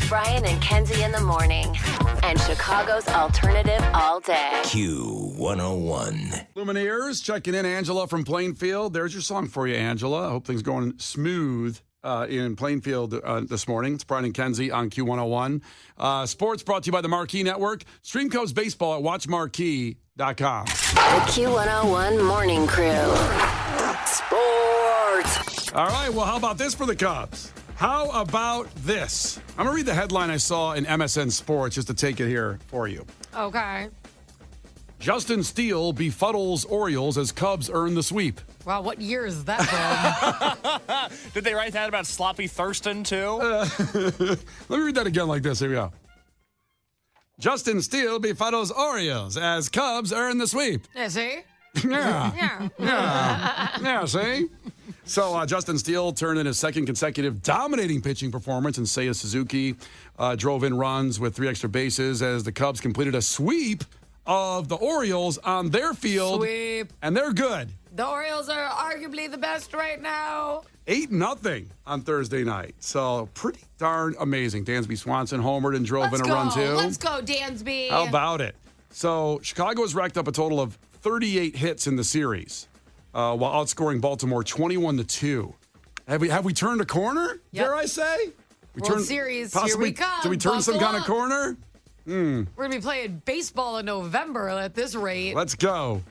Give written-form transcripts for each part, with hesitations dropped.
Brian and Kenzie in the morning. And Chicago's alternative all day. Q101. Lumineers checking in. Angela from Plainfield. There's your song for you, Angela. I hope things going smooth in Plainfield this morning. It's Brian and Kenzie on Q101. Sports brought to you by the Marquee Network. Stream Coast Baseball at watchmarquee.com. The Q101 Morning Crew. Sports. All right, well, how about this for the Cubs? How about this? I'm going to read the headline I saw in MSN Sports just to take it here for you. Okay. Justin Steele befuddles Orioles as Cubs earn the sweep. Wow, what year is that from? Did they write that about Sloppy Thurston, too? Let me read that again like this. Here we go. Justin Steele befuddles Orioles as Cubs earn the sweep. Yeah, see? Yeah, see? So Justin Steele turned in his second consecutive dominating pitching performance, and Seiya Suzuki drove in runs with 3 extra bases as the Cubs completed a sweep of the Orioles on their field. Sweep. And they're good. The Orioles are arguably the best right now. 8-0 on Thursday night. So pretty darn amazing. Dansby Swanson homered and drove in a run, too. Let's go, Dansby. How about it? So Chicago has racked up a total of 38 hits in the series, while outscoring Baltimore 21-2. Have we turned a corner? Yep. Dare I say? World Series, here we come. Did we turn some kind of corner? We're going to be playing baseball in November at this rate. Let's go.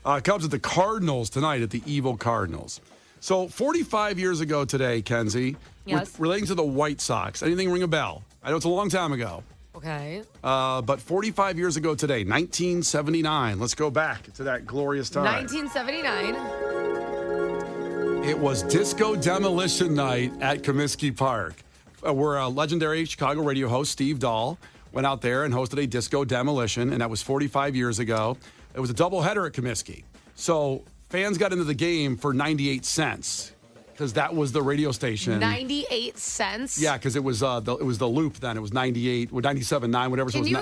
Cubs at the Cardinals tonight at the Evil Cardinals. So 45 years ago today, Kenzie, Yes. relating to the White Sox, anything ring a bell? I know it's a long time ago. Okay. But 45 years ago today, 1979. Let's go back to that glorious time. 1979. It was Disco Demolition Night at Comiskey Park, where legendary Chicago radio host Steve Dahl went out there and hosted a disco demolition, and that was 45 years ago. It was a doubleheader at Comiskey. So fans got into the game for 98 cents. Because that was the radio station. 98 cents? Yeah, because it was the loop then. It was 98, or 97.9, whatever. Can you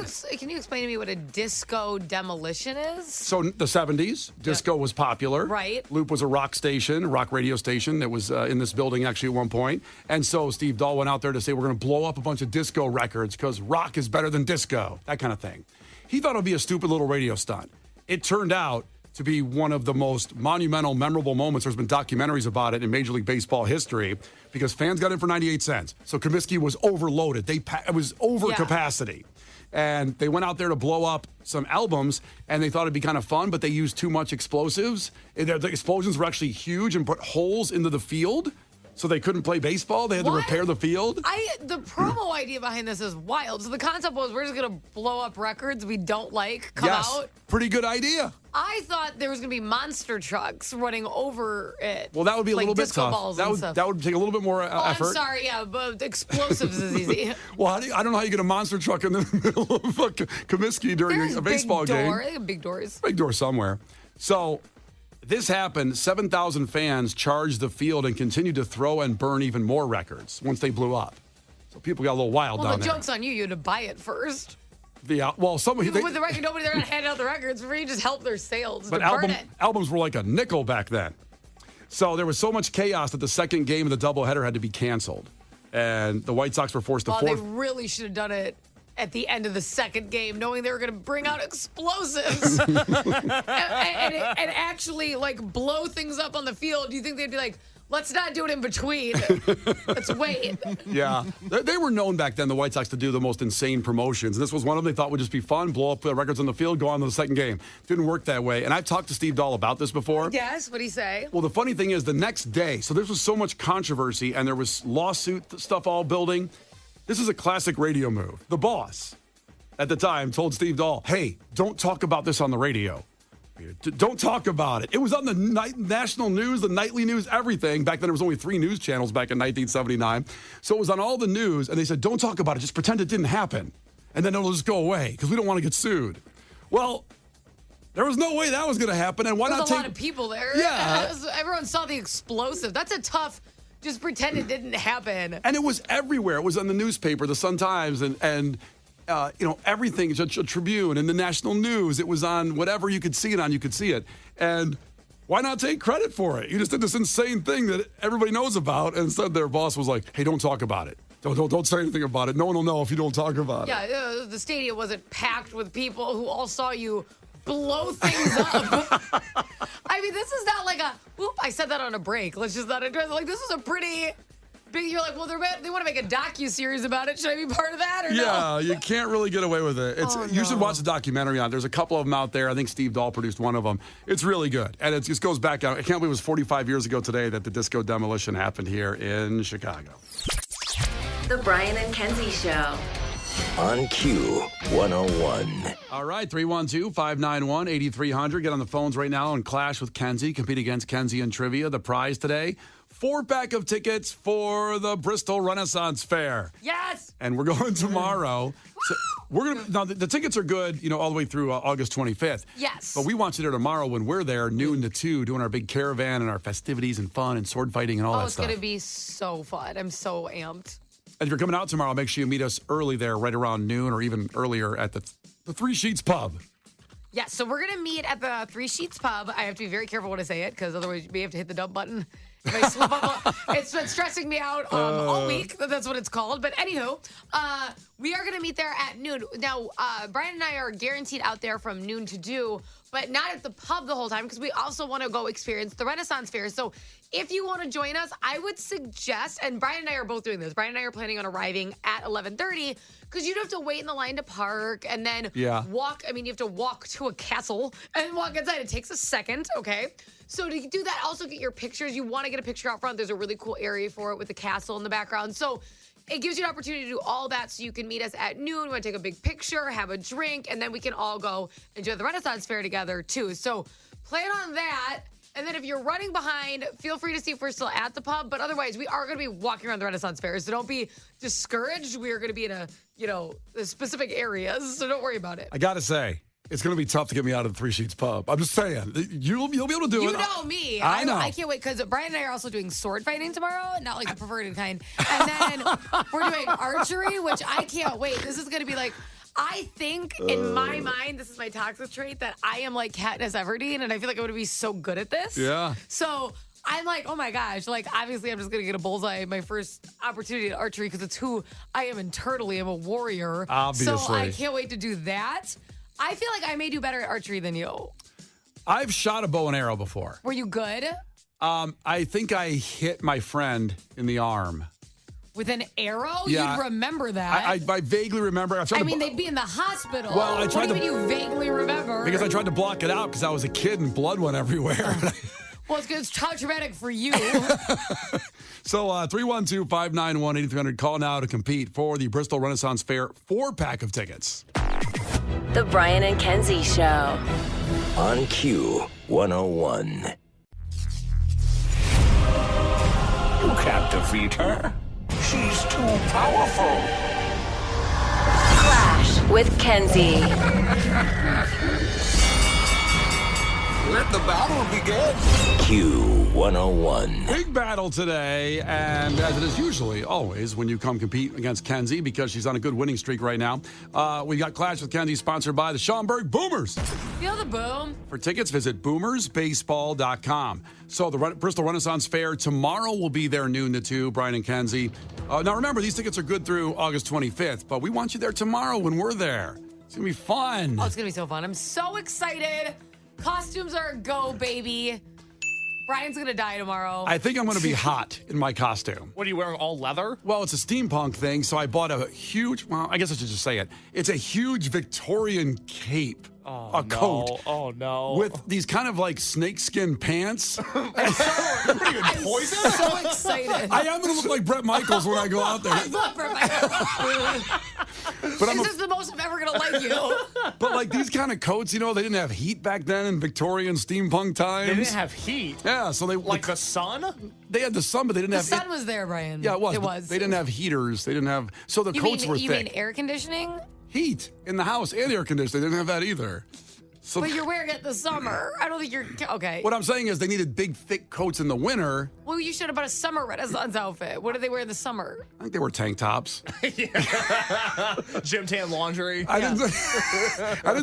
explain to me what a disco demolition is? So the 70s, disco was popular. Right. Loop was a rock station, rock radio station that was in this building actually at one point. And so Steve Dahl went out there to say, we're going to blow up a bunch of disco records because rock is better than disco, that kind of thing. He thought it would be a stupid little radio stunt. It turned out to be one of the most monumental, memorable moments. There's been documentaries about it in Major League Baseball history because fans got in for 98 cents. So Comiskey was overloaded. It was over capacity. And they went out there to blow up some albums, and they thought it'd be kind of fun, but they used too much explosives. The explosions were actually huge and put holes into the field, so they couldn't play baseball. They had to repair the field. The promo idea behind this is wild. So the concept was we're just going to blow up records we don't like, come out. Pretty good idea. I thought there was going to be monster trucks running over it. Well, that would be a little bit disco tough. balls and stuff. That would take a little bit more effort. I'm sorry, yeah, but explosives is easy. Well, I don't know how you get a monster truck in the middle of Comiskey during a baseball game. They have big doors. Big door somewhere. So this happened. 7,000 fans charged the field and continued to throw and burn even more records once they blew up. So people got a little wild down there. Well, the joke's on you. You had to buy it first. Yeah, well, somebody with the record, nobody there to hand out the records for you. Just help their sales. But albums were like a nickel back then. So there was so much chaos that the second game of the doubleheader had to be canceled, and the White Sox were forced to They really should have done it at the end of the second game, knowing they were going to bring out explosives and actually blow things up on the field. Do you think they'd be like, let's not do it in between. Let's wait. Yeah. They were known back then, the White Sox, to do the most insane promotions. And this was one of them they thought would just be fun, blow up the records on the field, go on to the second game. Didn't work that way. And I've talked to Steve Dahl about this before. Yes, what'd he say? Well, the funny thing is the next day, so there was so much controversy and there was lawsuit stuff all building. This is a classic radio move. The boss at the time told Steve Dahl, hey, don't talk about this on the radio. Don't talk about it. It was on the national news, the nightly news, everything. Back then, there was only 3 news channels back in 1979. So it was on all the news, and they said, don't talk about it. Just pretend it didn't happen. And then it'll just go away because we don't want to get sued. Well, there was no way that was going to happen. And why not take... There's a lot of people there. Yeah. Everyone saw the explosive. That's a tough... Just pretend it didn't happen. And it was everywhere. It was on the newspaper, the Sun-Times, and everything, a Tribune and the national news. It was on whatever you could see it on, you could see it. And why not take credit for it? You just did this insane thing that everybody knows about, and instead their boss was like, hey, don't talk about it. Don't say anything about it. No one will know if you don't talk about it. Yeah, the stadium wasn't packed with people who all saw you blow things up. I mean, this is not like I said that on a break. Let's just not address it. Like, this is a pretty big, you're like, well, they want to make a docu-series about it. Should I be part of that or no? Yeah, you can't really get away with it. You should watch the documentary on it. There's a couple of them out there. I think Steve Dahl produced one of them. It's really good. And it just goes back out. I can't believe it was 45 years ago today that the disco demolition happened here in Chicago. The Brian and Kenzie Show. On Q101. All right, 312-591-8300. Get on the phones right now and clash with Kenzie. Compete against Kenzie in trivia. The prize today, 4-pack of tickets for the Bristol Renaissance Fair. Yes! And we're going tomorrow. So now the tickets are good, all the way through August 25th. Yes. But we want you there tomorrow when we're there, noon to 2, doing our big caravan and our festivities and fun and sword fighting and all that It's stuff. going to be so fun. I'm so amped. And if you're coming out tomorrow, make sure you meet us early there, right around noon or even earlier at the Three Sheets Pub. Yes, so we're going to meet at the Three Sheets Pub. I have to be very careful when I say it because otherwise you may have to hit the dump button. If I slip up, it's been stressing me out all week. That's what it's called. But anywho, we are going to meet there at noon. Now, Brian and I are guaranteed out there from noon to 2, but not at the pub the whole time because we also want to go experience the Renaissance Fair. So if you want to join us, I would suggest, and Brian and I are both doing this. Brian and I are planning on arriving at 11:30 because you'd have to wait in the line to park and then walk. I mean, you have to walk to a castle and walk inside. It takes a second, okay? So to do that, also get your pictures. You want to get a picture out front. There's a really cool area for it with the castle in the background. So it gives you an opportunity to do all that so you can meet us at noon. We want to take a big picture, have a drink, and then we can all go enjoy the Renaissance Fair together too. So plan on that. And then if you're running behind, feel free to see if we're still at the pub. But otherwise, we are going to be walking around the Renaissance Fair. So don't be discouraged. We are going to be in the specific areas. So don't worry about it. I got to say, it's going to be tough to get me out of the Three Sheets Pub. I'm just saying. You'll be able to do it. You know me. I know. I can't wait because Brian and I are also doing sword fighting tomorrow, not like the perverted kind. And then we're doing archery, which I can't wait. This is going to be like, I think in my mind, this is my toxic trait, that I am like Katniss Everdeen, and I feel like I'm going to be so good at this. Yeah. So I'm like, oh my gosh, like obviously I'm just going to get a bullseye my first opportunity at archery because it's who I am internally. I'm a warrior. Obviously. So I can't wait to do that. I feel like I may do better at archery than you. I've shot a bow and arrow before. Were you good? I think I hit my friend in the arm. With an arrow? Yeah. You'd remember that. I vaguely remember. They'd be in the hospital. Well, I What tried do you mean you vaguely remember? Because I tried to block it out because I was a kid and blood went everywhere. Well, it's because it's child traumatic for you. So 312-591-8300. Call now to compete for the Bristol Renaissance Fair 4-pack of tickets. The Brian and Kenzie Show. On Q101. You can't defeat her. She's too powerful. Clash with Kenzie. Let the battle begin. Q101. Big battle today, and as it is usually always when you come compete against Kenzie because she's on a good winning streak right now. We got Clash with Kenzie sponsored by the Schaumburg Boomers. Feel the boom. For tickets, visit boomersbaseball.com. So the Bristol Renaissance Fair tomorrow will be there noon to 2, Brian and Kenzie. Now remember, these tickets are good through August 25th, but we want you there tomorrow when we're there. It's going to be fun. Oh, it's going to be so fun. I'm so excited. Costumes are a go, baby. Brian's going to die tomorrow. I think I'm going to be hot in my costume. What are you wearing, all leather? Well, it's a steampunk thing, so I bought a huge, well, I guess I should just say it. It's a huge Victorian cape. Coat. Oh, no. With these kind of like snakeskin pants. I'm so excited. I am going to look like Bret Michaels when I go out there. I love Brett Michaels. But This is the most I'm ever going to like you. But like these kind of coats, they didn't have heat back then in Victorian steampunk times. They didn't have heat. Yeah, so they Like the sun? They had the sun, but they didn't The have. sun was there, Brian. Yeah, it was. It but was. They didn't have heaters. They didn't have. So the coats were You thick. mean air conditioning? Heat in the house and air conditioning. They didn't have that either. So But you're wearing it in the summer. I don't think you're... Okay. what I'm saying is they needed big, thick coats in the winter. Well, you should have bought a summer Renaissance outfit. What do they wear in the summer? I think they were tank tops. Gym tan laundry. I didn't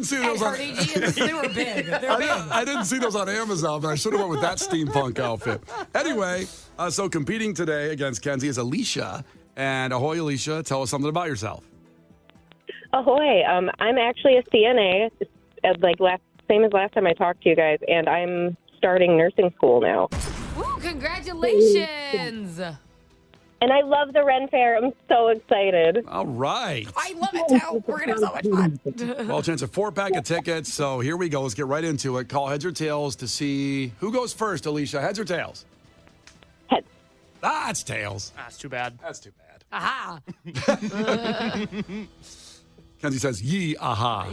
see And those on. Cardi jeans, they were big. They're big. I didn't see those on Amazon, but I should have went with that steampunk outfit. Anyway, so competing today against Kenzie is Alicia. And ahoy, Alicia. Tell us something about yourself. Ahoy. I'm actually a CNA, same as last time I talked to you guys, and I'm starting nursing school now. Woo, congratulations. And I love the Ren Fair. I'm so excited. All right. I love it, too. We're going to have so much fun. Well, chance of 4-pack of tickets. So here we go. Let's get right into it. Call heads or tails to see who goes first, Alicia. Heads or tails? Heads. Ah, it's tails. That's too bad. That's too bad. Aha. Kenzie says, yee, aha.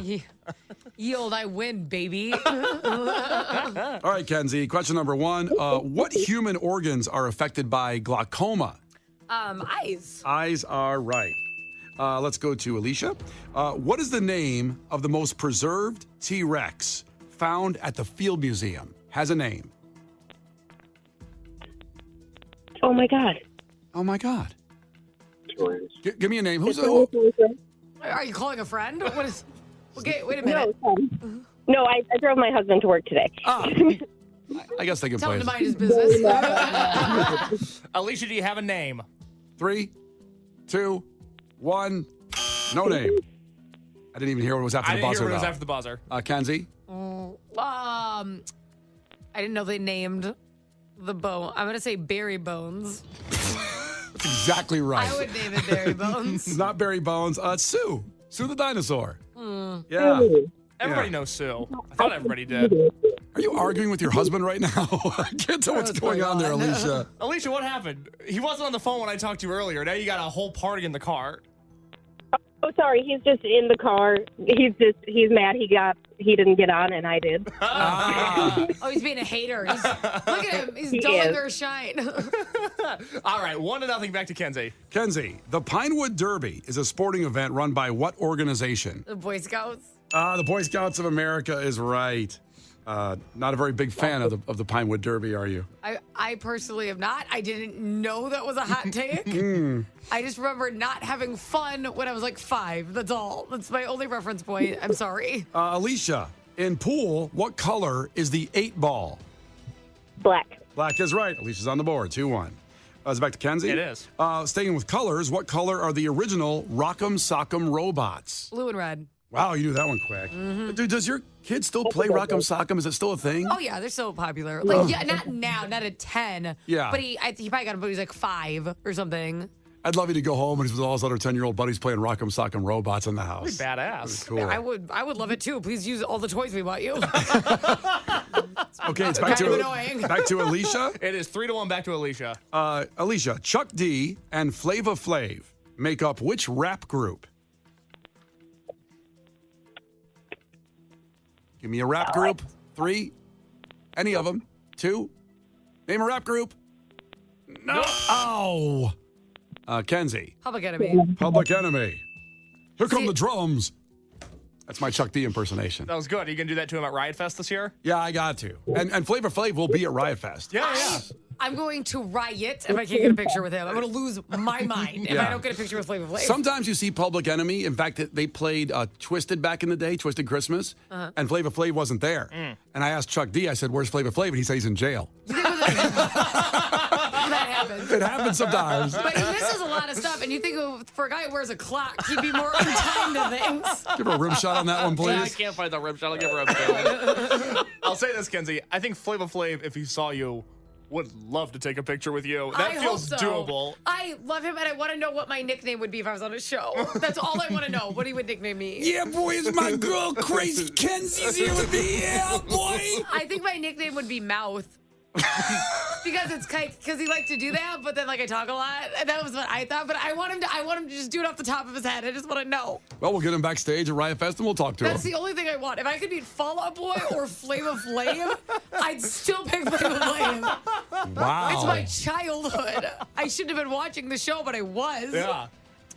Yield, I win, baby. All right, Kenzie. Question number 1. What human organs are affected by glaucoma? Eyes. Eyes are right. Let's go to Alicia. What is the name of the most preserved T-Rex found at the Field Museum? Has a name. Oh, my God. Oh, my God. Give me a name. Who? Are you calling a friend? What is? Okay, wait a minute. No, I drove my husband to work today. I guess they can Tell play him to it. mind his business. Alicia, do you have a name? 3, 2, 1. No name. I didn't even hear what was after I the didn't buzzer. hear what was though. after the buzzer. Kenzie? I didn't know they named the bone. I'm going to say Barry Bones. That's exactly right. I would name it Barry Bones. It's not Barry Bones. It's Sue. Sue the dinosaur. Yeah. Everybody knows Sue. I thought everybody did. Are you arguing with your husband right now? I can't tell what's going on there, Alicia. Alicia, what happened? He wasn't on the phone when I talked to you earlier. Now you got a whole party in the car. Oh, sorry. He's just in the car. He's mad he didn't get on, and I did. Ah. Oh, he's being a hater. Look at him. He's dulling their shine. All right, 1-0 back to Kenzie. Kenzie, the Pinewood Derby is a sporting event run by what organization? The Boy Scouts. The Boy Scouts of America is right. Not a very big fan of the Pinewood Derby, are you? I personally am not. I didn't know that was a hot take. I just remember not having fun when I was like 5. That's all. That's my only reference point. I'm sorry. Alicia, in pool, what color is the 8 ball? Black. Black is right. Alicia's on the board, 2-1. It's back to Kenzie. It is. Staying with colors, what color are the original Rock'em Sock'em robots? Blue and red. Wow, you knew that one quick. Dude, does your kid still play Rock'em Sock'em? Is it still a thing? Oh yeah, they're so popular. Like yeah, not now, not at 10. Yeah. But he probably got him, but he was like 5 or something. I'd love you to go home and he's with all his other 10-year-old buddies playing Rock'em Sock'em robots in the house. Badass. Cool. I would love it too. Please use all the toys we bought you. Okay, it's back Kind of annoying. back to Alicia. It is 3-1 back to Alicia. Alicia, Chuck D and Flava Flav make up which rap group? Give me a rap group. 3. Any of them. 2. Name a rap group. No. Oh. Kenzie. Public Enemy. Public Enemy. Here come the drums. That's my Chuck D impersonation. That was good. Are you going to do that to him at Riot Fest this year? Yeah, I got to. And Flava Flav will be at Riot Fest. Yeah. I'm going to riot if I can't get a picture with him. I'm going to lose my mind if I don't get a picture with Flava Flav. Sometimes you see Public Enemy. In fact, they played Twisted back in the day, Twisted Christmas, and Flava Flav wasn't there. And I asked Chuck D, I said, where's Flava Flav? And he said he's in jail. That happens. It happens sometimes. But he misses a lot of stuff, and you think for a guy who wears a clock, he'd be more on time to things. Give her a rim shot on that one, I please. can't find the rim shot. I'll give her a bill. I'll say this, Kenzie. I think Flava Flav, if he saw you, would love to take a picture with you. That I feels hope so. doable. I love him, and I want to know what my nickname would be if I was on a show. That's all I want to know. What he would nickname me. Yeah, boy, is my girl Crazy Kenzie's here with me. Yeah, boy. I think my nickname would be Mouth. because he liked to do that, but then like I talk a lot, and that was what I thought. But I want him to just do it off the top of his head. I just want to know. Well, we'll get him backstage at Riot Fest and we'll talk to That's him. the only thing I want. If I could beat Fall Out Boy or Flava Flav, I'd still pick Flava Flav. Wow. It's my childhood. I shouldn't have been watching the show, but I was. Yeah.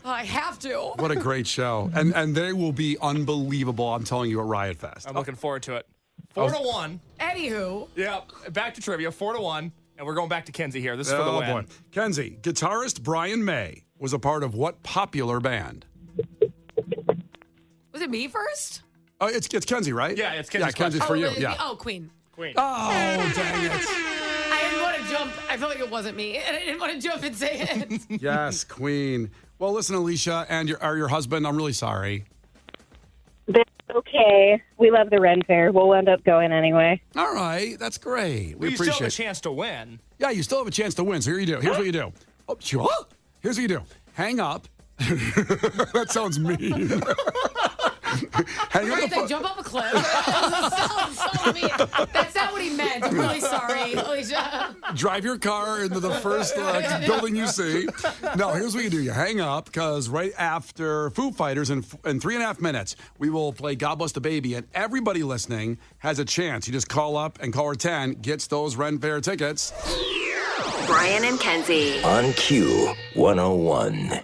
I have to. What a great show. And they will be unbelievable, I'm telling you, at Riot Fest. I'm looking forward to it. 4-1. Anywho, Yeah. Back to trivia. 4-1. And we're going back to Kenzie here. This is for the win. Boy. Kenzie, guitarist Brian May was a part of what popular band? was it me first? Oh, it's Kenzie, right? Yeah, it's Kenzie's Yeah, Kenzie's for you. Yeah. Oh, Queen. Queen. Oh, dang it. I didn't want to jump. I felt like it wasn't me, and I didn't want to jump and say it. Yes, Queen. Well, listen, Alicia, and your husband, I'm really sorry. That's okay. We love the Ren Fair. We'll end up going anyway. All right, that's great. We You still have a appreciate it. chance to win. Yeah, you still have a chance to win. So here you do. Here's what you do. Oh, sure. Here's what you do. Hang up. That sounds mean. Hang up Right, the they phone. jump off a cliff. That sounds so mean. That's not what he meant. I'm really sorry, Alicia. Drive your car into the first building you see. No, here's what you do. You hang up because right after Foo Fighters in 3.5 minutes, we will play God Bless the Baby. And everybody listening has a chance. You just call up and caller 10 gets those Ren Fair tickets. Brian and Kenzie. On Q 101.